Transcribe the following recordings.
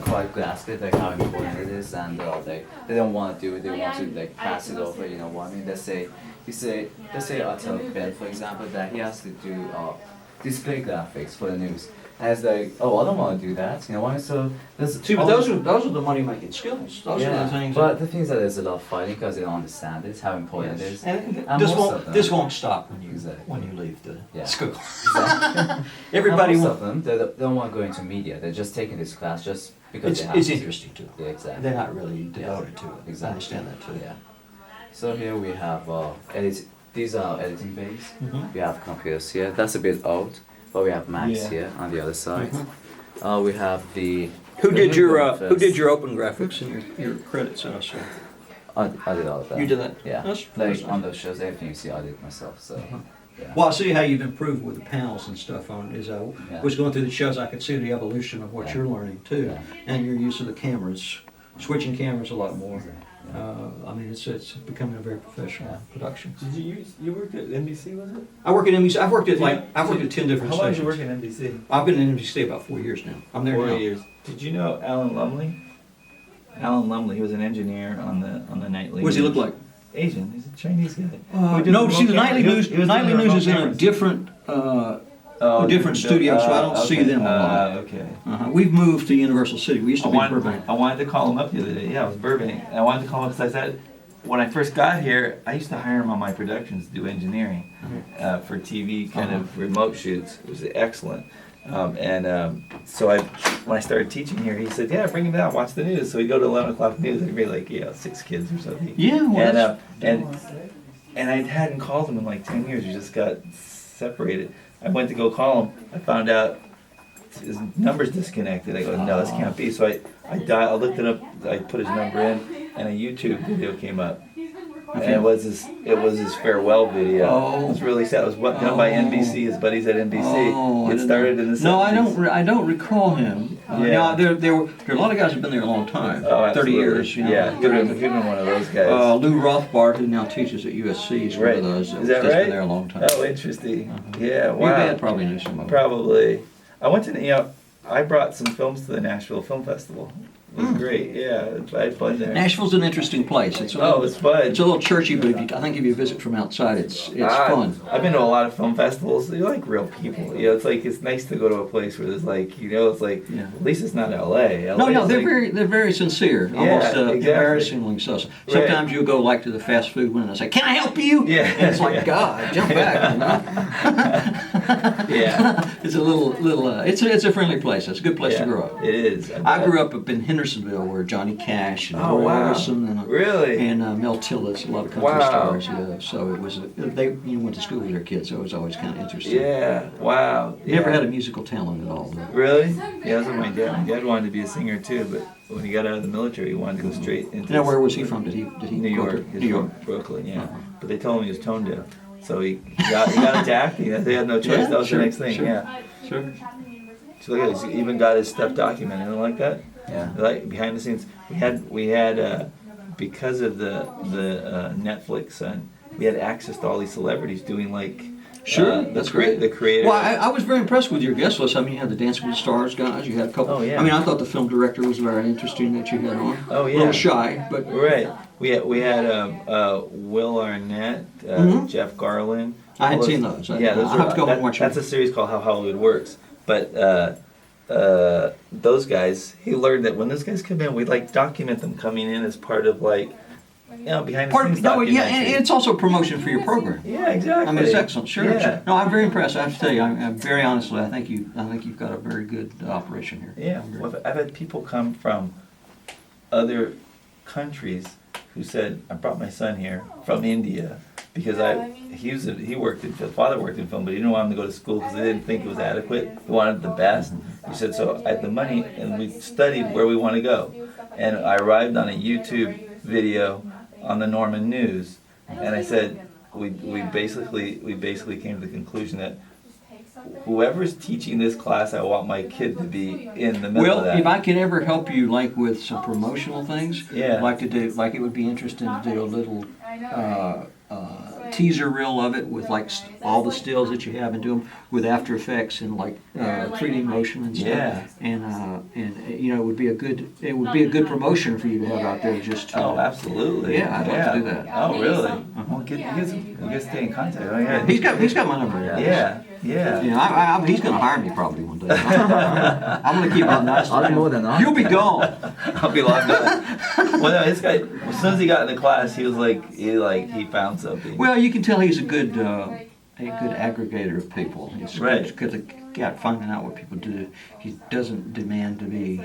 quite grasped like how important it is, and they don't want to do it. They want to like pass it over. You know what I mean? Let's say I tell Ben, for example, that he has to do display graphics for the news. And it's like, oh, I don't want to do that. You know what I mean? So there's See, but those are the money making skills. Those are the things. But the thing is that there's a lot of fighting because they don't understand it, how important it is. And And this won't stop when you Exactly. when you leave the Yeah. school. Exactly. Everybody most wants. of them, they don't want to go into media. They're just taking this class just because they have It's to. interesting to them. Yeah, exactly. They're not really devoted to it. Exactly. I understand that too. Yeah. So here we have these are editing bays. Mhm. We have computers here. That's a bit old, but we have Macs Yeah. here on the other side. Mhm. We have the. Who the did your Windows Who did first. your open graphics and your credits? Also, I did all of that. you did that. Yeah. That's Like on those shows, everything you see, I did myself. So. Yeah. Well, I see how you've improved with the panels and stuff on. As I Yeah. was going through the shows, I could see the evolution of what Yeah. you're learning too, Yeah. and your use of the cameras, switching cameras a lot more. Yeah. I mean, it's becoming a very professional Yeah. production. Did you worked at NBC, was it? I work at NBC. I've worked at Yeah. I've worked at 10 different How long did stations. you work at NBC? I've been in NBC about 4 years now. I'm there 4 now. years. Did you know Alan Lumley? Alan Lumley, he was an engineer on the nightly. What does he look news. like? Asian. He's a Chinese guy. No, see, the nightly news. He was Nightly doing news is in a cameras. different Oh, a different studio, so I don't see okay. them a lot. Okay. We've moved to Universal City. We used to be in Burbank. I wanted to call him up the other day. Yeah, it was Burbank. And I wanted to call him because I said, when I first got here, I used to hire him on my productions to do engineering for TV kind of remote shoots. It was excellent. So when I started teaching here, he said, "Yeah, bring him down, watch the news." So we go to 11 o'clock news. There'd be like 6 kids or something. Yeah, well, And I hadn't called him in like 10 years. We just got separated. I went to go call him. I found out his number's disconnected. I go, no, this can't be. So I looked it up. I put his number in, and a YouTube video came up. And it was his farewell video. Oh. It was really sad. It was done by NBC. His buddies at NBC. It started in the 70s. No, I don't recall him. Yeah. Now, there are a lot of guys who've been there a long time. Oh, 30 absolutely. years. You know. Yeah, he'd been one of those guys. Lou Rothbard, who now teaches at USC, is one Right. of those. Is that that's right? been there a long time. Oh, interesting. Yeah, Your wow. dad probably knew some of them. Probably. I went to, I brought some films to the Nashville Film Festival. It was great. Yeah, I had fun there. Nashville's an interesting place. It's It's fun. It's a little churchy, but I think if you visit from outside, it's fun. I've been to a lot of film festivals. They're like real people. It's nice to go to a place where there's like, it's like, Yeah. at least it's not LA. No, is they're like, very sincere, Yeah, almost exactly. embarrassingly so. Sometimes you'll go like to the fast food one and I say, "Can I help you?" Yeah. And it's like, God, jump back. You know? Yeah. It's a little. It's a friendly place. It's a good place to grow up. It is. I grew up in Hendersonville, where Johnny Cash and Oh, Roy wow. Orbison and Really? Mel Tillis, a lot of country Wow. stars. Yeah, so it was. They went to school with their kids, so it was always kind of interesting. Yeah. Wow. You never had a musical talent at all, though. Really? Yeah, that's what my dad. My dad wanted to be a singer too, but when he got out of the military, he wanted to go straight into. Now, where was he from? Did he New go to- York. He's New York. from Brooklyn, yeah. But they told him he was tone deaf, so he got into acting. They had no choice. Yeah, That was sure, the next thing. sure. Yeah. Sure. So look at it. He's even got his stuff documented. You like that? Yeah. Like behind the scenes, we had because of the Netflix, we had access to all these celebrities doing like. Sure, the that's great. The creator. Well, I was very impressed with your guest list. I mean, you had the Dancing with the Stars guys. You had a couple. Oh, yeah. I mean, I thought the film director was very interesting that you had on. Oh, yeah. A little shy, but Right. We had Will Arnett, Jeff Garland. I hadn't all seen those. Yeah, those I'll have to go home and watch That's them. a series called How Hollywood Works. But those guys, he learned that when those guys come in, we like document them coming in as part of like, behind the scenes documentary. and it's also promotion for your program. Yeah, exactly. I mean, it's excellent. Sure. Yeah. Sure. No, I'm very impressed. I have to tell you, I'm very honestly, I think you've got a very good operation here. Yeah, well, I've had people come from other countries who said, "I brought my son here from India because he worked in film. Father worked in film, but he didn't want him to go to school because they didn't think it was adequate. He wanted the best." He said, "So I had the money, and we studied where we want to go." And I arrived on a YouTube video on the Norman News, and I said, "We basically came to the conclusion that." Whoever's teaching this class, I want my kid to be in the middle of that. Well, if I can ever help you, like with some promotional things, Yeah. like it would be interesting to do a little teaser reel of it with like all the stills that you have and do them with After Effects and like 3D motion and stuff. Yeah. And you know, it would be a good promotion for you to have out there just to. Oh, absolutely. Yeah, I'd like to do that. Oh, really? Well, you guys stay in contact. Oh, yeah. He's got my number. Yeah. Yeah. Yeah, he's going to hire me probably one day. I'm going to keep it nice. I'll be more than You'll be gone. I'll be locked up. Well, no, this guy, as soon as he got in the class, he was like, he found something. Well, you can tell he's a good aggregator of people. He's Right. good at finding out what people do. He doesn't demand to be,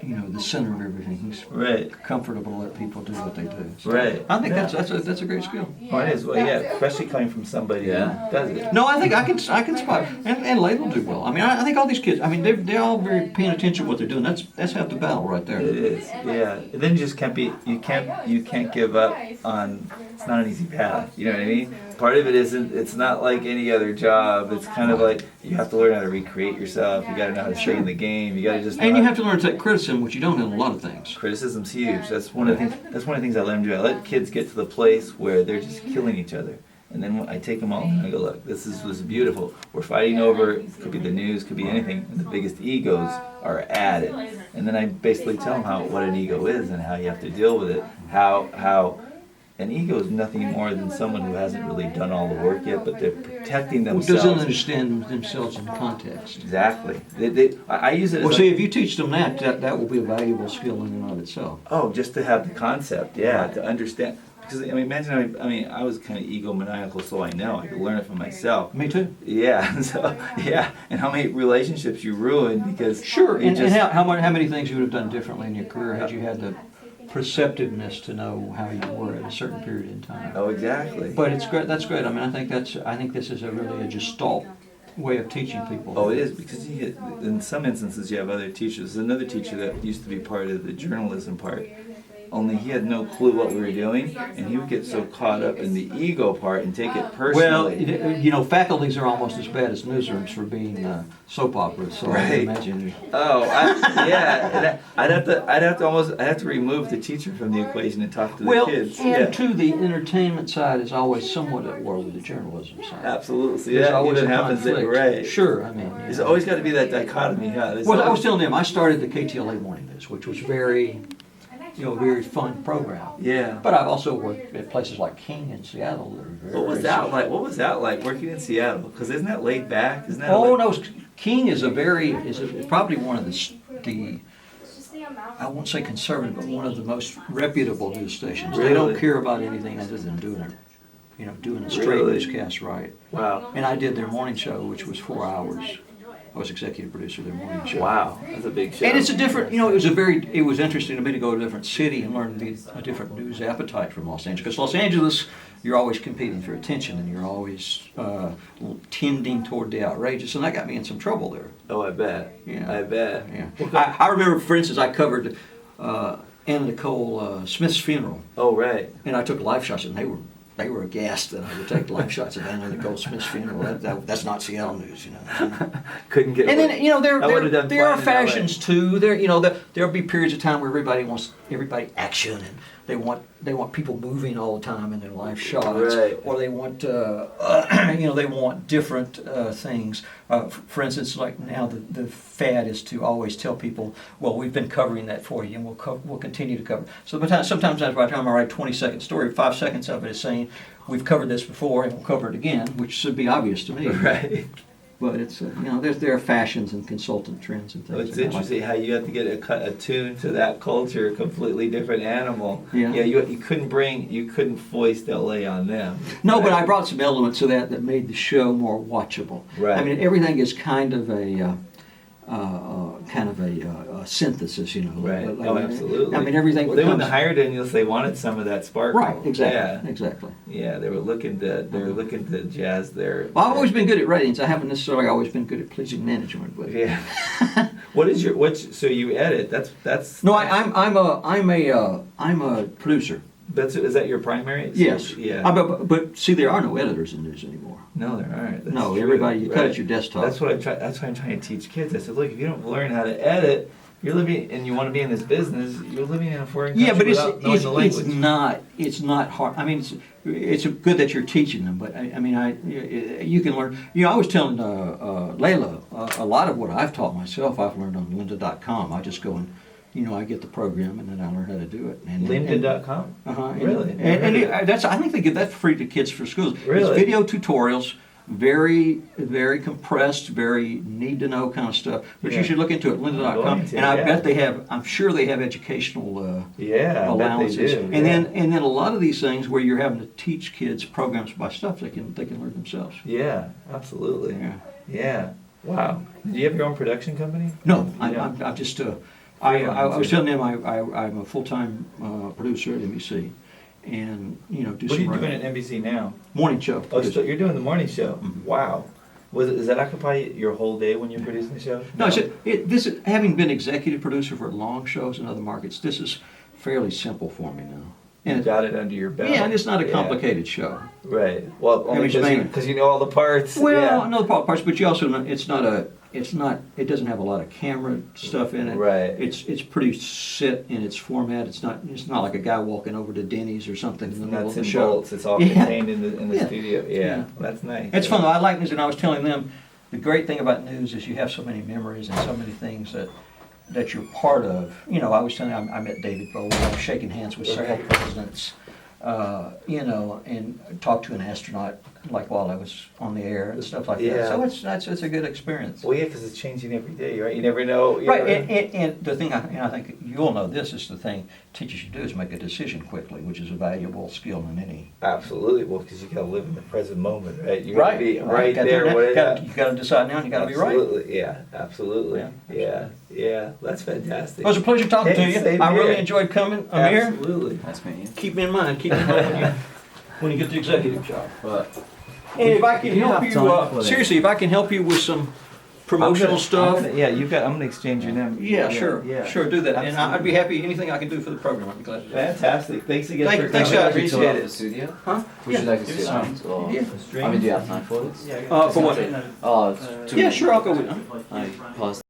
you know, the center of everything. He's Right. comfortable to let people do what they do. So Right. I think that's a great skill. Oh, it is. Well, yeah, especially coming from somebody who does it. No, I think I can spot, and Leila will do well. I mean, I think all these kids. I mean, they're all very paying attention to what they're doing. That's half the battle right there. It is. Yeah. And then you just can't be. You can't give up on. It's not an easy path. You know what I mean? Part of it isn't. It's not like any other job. It's kind of like you have to learn how to recreate yourself. You got to know how to stay in the game. You got to just. And you have to learn to take criticism, which you don't in a lot of things. Criticism's huge. That's one of the things. That's one of the things I let them do. I let kids get to the place where they're just killing each other, and then I take them all and I go, look, this is beautiful. We're fighting over. Could be the news, could be anything. And the biggest egos are added, and then I basically tell them what an ego is and how you have to deal with it. How an ego is nothing more than someone who hasn't really done all the work yet, but they're protecting Who themselves. doesn't understand themselves in context. Exactly. I use it as Well, see, if you teach them that will be a valuable skill in and of itself. oh, just to have the concept, yeah, to understand. Because I mean, imagine I was kind of egomaniacal, so I know I could learn it from myself. Me too. Yeah, so yeah, and how many relationships you ruin because Sure, you and just how many things you would have done differently in your career had you had the perceptiveness to know how you were at a certain period in time. oh exactly. But it's great. That's great. I mean, I think this is really a gestalt way of teaching people. Oh, it is because in some instances you have other teachers. There's another teacher that used to be part of the journalism part. Only he had no clue what we were doing, and he would get so caught up in the ego part and take it personally. Well, you know, faculties are almost as bad as newsrooms for being soap operas. So I Right. imagine. Oh, yeah. I'd have to remove the teacher from the equation and talk to the Well, kids. and Yeah. too, the entertainment side is always somewhat at war with the journalism side. Absolutely. There's Yeah, always even a happens that, conflict. right. Sure, I mean. There's always got to be that dichotomy. Yeah. There's Well, I was always- telling them, I started the KTLA Morning News, which was very fun program. Yeah. But I've also worked at places like King in Seattle. That are very, What was very that social. like? What was that like working in Seattle? Because isn't that laid back? Isn't that? Oh like, no, King is probably one of the I won't say conservative, but one of the most reputable news stations. They don't Really? care about anything other than doing a straight Really? newscast right. Wow. And I did their morning show, which was 4 hours. I was executive producer of their morning show. Wow. That's a big show. And it's a different, it was interesting to me to go to a different city and learn a different news appetite from Los Angeles. Because Los Angeles, you're always competing for attention and you're always tending toward the outrageous. And that got me in some trouble there. Oh, I bet. Yeah. I bet. Yeah. I remember, for instance, I covered Anna Nicole Smith's funeral. Oh, right. And I took live shots and they were aghast that I would take live shots of Anna Nicole Smith's funeral. That's not Seattle news, you know. Couldn't get. And then I would've done there are fine in LA. fashions too. There'll be periods of time where everybody action and they want people moving all the time in their live shots, Right. or they want they want different things. For instance, like now the fad is to always tell people, well, we've been covering that for you, and we'll continue to cover. So sometimes by the time I write a 20-second story, 5 seconds of it is saying we've covered this before and we'll cover it again, which should be obvious to me. Right. But it's there are fashions and consultant trends and things. Well, it's like that. interesting how you have to get attuned to that culture, a completely different animal. Yeah. Yeah. You couldn't foist LA on them. No, but I brought some elements to that made the show more watchable. Right. I mean, everything is kind of a synthesis, you know. Right. Like, Oh, absolutely. I mean, everything. Well, they wouldn't becomes- have hired any unless they wanted some of that sparkle. Right. Exactly. Yeah. Exactly. Yeah. They were looking to jazz their. Well, I've always been good at ratings. I haven't necessarily always been good at pleasing management, but. Yeah. So you edit? That's. No, I'm a producer. Is that your primary? Yes. Yeah. But see, there are no editors in news anymore. No, there aren't. That's No, true. everybody, you cut Right. at your desktop. That's why I'm trying to teach kids. I said, look, if you don't learn how to edit, You're living, and you want to be in this business. You're living in a foreign country Yeah, but without knowing the language. it's not hard. I mean, it's good that you're teaching them, but I mean, you can learn. You know, I was telling Leila a lot of what I've taught myself. I've learned on lynda.com. I just go and, you know, I get the program and then I learn how to do it. And Lynda.com? Really? That's, I think they give that free to kids for schools. Really? It's video tutorials, very, very compressed, very need-to-know kind of stuff. But Yeah. you should look into it, lynda.com. going to, And I yeah. bet they have, I'm sure they have educational Yeah, I bet they allowances. do. And then a lot of these things where you're having to teach kids programs by stuff they can learn themselves. Yeah, absolutely. Yeah. Yeah. Wow. Do you have your own production company? No, Yeah. I'm just I was telling them I'm a full-time producer at NBC, and you know do What are some you doing writing. at NBC now? Morning show. Oh, so you're doing the morning show. Mhm. Wow. Does that occupy your whole day when you're producing the show? No, this is, having been executive producer for long shows in other markets, this is fairly simple for me now. You And got it under your belt. yeah, and it's not a Yeah. complicated show. Right. Well, only Which means- because you know all the parts. Well, Yeah. no parts, but you also know it doesn't have a lot of camera stuff in it. Right. It's pretty set in its format. It's not like a guy walking over to Denny's or something in the middle Nuts of the and show. bolts. It's all Yeah. contained in the Yeah. studio. Yeah. Yeah. That's nice. It's fun though. I like news, and I was telling them the great thing about news is you have so many memories and so many things that you're part of. You know, I was telling them I met David Bowie. I was shaking hands with several Right. presidents. You know, and talked to an astronaut like while I was on the air and stuff like Yeah. that. So it's a good experience. Well, yeah, because it's changing every day, right? You never know. You Right, never- and the thing, and I think you'll know this, is the thing teachers should do is make a decision quickly, which is a valuable skill in any. Absolutely. Well, because you got to live in the present moment, right? You got to be right You there. What is that? got to decide now, and you got to be right. Absolutely. Yeah. Absolutely. Yeah. Yeah. Yeah. That's fantastic. It was a pleasure talking Hey, to you. same I really here. enjoyed coming, Amir. Absolutely. Nice meeting you. Keep me in mind, keep me in mind when you get the executive job. But And if I can You help have you, time for this. seriously, if I can help you with some promotional stuff. Yeah, I'm gonna exchange your number. Yeah, sure, Yeah. sure, do that. And I'd be Absolutely. happy, anything I can do for the program, I'd be glad to do. Fantastic. Thanks again Thank- for thanks, coming. guys. I appreciate the it. studio? Huh? Would you like to sit Yeah. down? Or, Yeah. I mean, do you have time for this? For what? To Yeah, sure, I'll go with you. I pause.